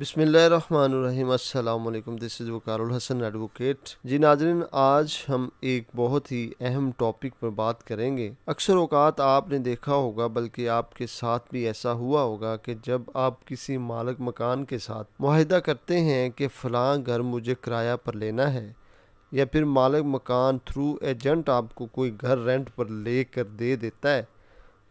बिस्मिल्लाहिर्रहमानिर्रहीम। अस्सलाम वालेकुम। This is Waqarul Hasan advocate. जी नाज़रीन, आज हम एक बहुत ही अहम टॉपिक पर बात करेंगे। अक्सर औक़ात आपने देखा होगा, बल्कि आपके साथ भी ऐसा हुआ होगा कि जब आप किसी मालिक मकान के साथ मुआहिदा करते हैं कि फ़लाँ घर मुझे किराया पर लेना है, या फिर मालिक मकान थ्रू एजेंट आपको कोई घर रेंट पर ले कर दे देता है,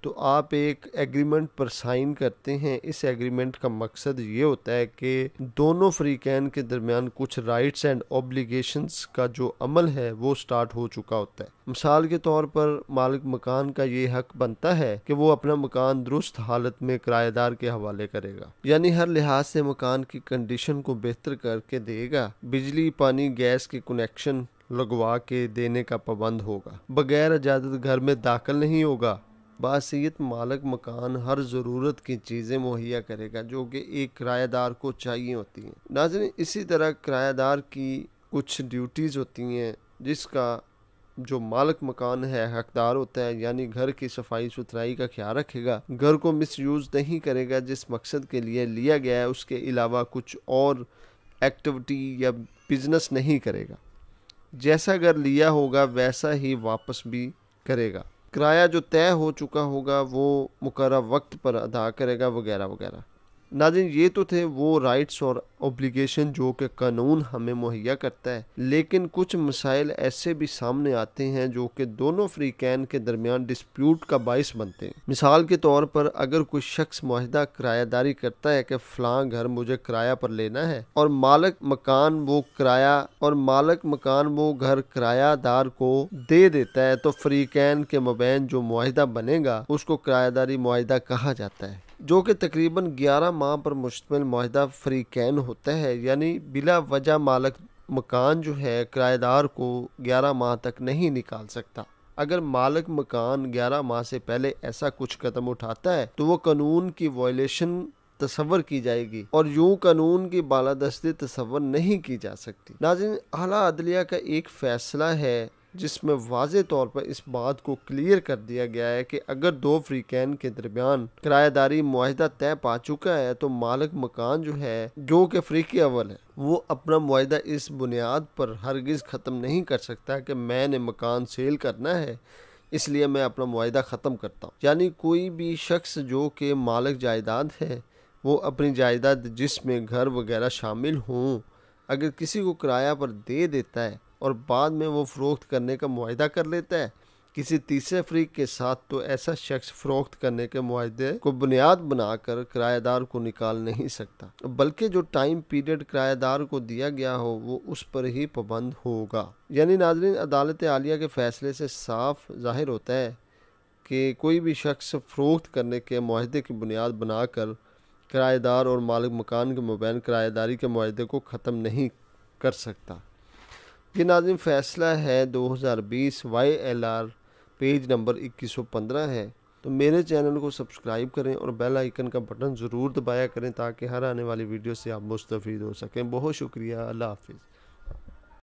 तो आप एक एग्रीमेंट पर साइन करते हैं। इस एग्रीमेंट का मकसद ये होता है कि दोनों फ्रीकैन के दरमियान कुछ राइट्स एंड ऑब्लिगेशंस का जो अमल है वो स्टार्ट हो चुका होता है। मिसाल के तौर पर मालिक मकान का ये हक बनता है कि वो अपना मकान दुरुस्त हालत में किराएदार के हवाले करेगा, यानी हर लिहाज से मकान की कंडीशन को बेहतर करके देगा। बिजली, पानी, गैस के कनेक्शन लगवा के देने का पाबंद होगा, बगैर इजाज़त घर में दाखिल नहीं होगा। बासियत मालिक मकान हर ज़रूरत की चीज़ें मुहैया करेगा जो कि एक किराएदार को चाहिए होती हैं। नाज़रीन, इसी तरह किराएदार की कुछ ड्यूटीज़ होती हैं जिसका जो मालिक मकान है हकदार होता है, यानी घर की सफाई सुथराई का ख्याल रखेगा, घर को मिसयूज़ नहीं करेगा, जिस मकसद के लिए लिया गया है उसके अलावा कुछ और एक्टिविटी या बिजनेस नहीं करेगा। जैसा घर लिया होगा वैसा ही वापस भी करेगा। किराया जो तय हो चुका होगा वो मुकर्रर वक्त पर अदा करेगा, वगैरह वगैरह। नाज़रीन, ये तो थे वो राइट्स और ऑब्लिगेशन जो कि कानून हमें मुहैया करता है, लेकिन कुछ मसाइल ऐसे भी सामने आते हैं जो कि दोनों फ्रीकैन के दरमियान डिस्प्यूट का बाइस बनते हैं। मिसाल के तौर पर अगर कोई शख्स मुआहिदा किराएदारी करता है कि फ़लाँ घर मुझे किराया पर लेना है, और मालिक मकान वो घर किरायादार को दे देता है, तो फ्रीकैन के मबैन जो मुआहिदा बनेगा उसको किराएदारी मुआहिदा कहा जाता है, जो कि तकरीबन 11 माह पर मुश्तमिल मुआहिदा फ्रीकैन होता है। यानी बिला वजह मालिक मकान जो है किराएदार को 11 माह तक नहीं निकाल सकता। अगर मालिक मकान 11 माह से पहले ऐसा कुछ कदम उठाता है तो वो कानून की वायलेशन तस्वर की जाएगी, और यूं कानून की बालादस्ती तस्वर नहीं की जा सकती। नाज़रीन, आला अदलिया का एक फैसला है जिसमें वाज़े तौर पर इस बात को क्लियर कर दिया गया है कि अगर दो फ्रीकैन के दरमियान किराएदारी मुआहिदा तय पा चुका है तो मालिक मकान जो है, जो कि फ्रीकी अव्वल है, वो अपना मुआहिदा इस बुनियाद पर हरगिज़ ख़त्म नहीं कर सकता कि मैंने मकान सेल करना है इसलिए मैं अपना मुआहिदा ख़त्म करता हूँ। यानी कोई भी शख्स जो कि मालिक जायदाद है, वो अपनी जायदाद जिसमें घर वगैरह शामिल हों, अगर किसी को किराया पर दे देता है और बाद में वो फ़रोख्त करने का मुआहिदा कर लेता है किसी तीसरे फरीक के साथ, तो ऐसा शख्स फ़रोख्त करने के मुआहिदे को बुनियाद बनाकर किराएदार को निकाल नहीं सकता, बल्कि जो टाइम पीरियड किराएदार को दिया गया हो वो उस पर ही पाबंद होगा। यानी नाज़रीन, अदालत आलिया के फ़ैसले से साफ ज़ाहिर होता है कि कोई भी शख्स फ़रोख्त करने के मुआहिदे की बुनियाद बनाकर किराएदार और मालिक मकान के मबैन किराएदारी के मुआहिदे को ख़त्म नहीं कर सकता। ये नाज़रीन फ़ैसला है 2020 YLR पेज नंबर 2115 है। तो मेरे चैनल को सब्सक्राइब करें और बेल आइकन का बटन ज़रूर दबाया करें ताकि हर आने वाली वीडियो से आप मुस्तफ़ीद हो सकें। बहुत शुक्रिया। अल्लाह हाफ़िज़।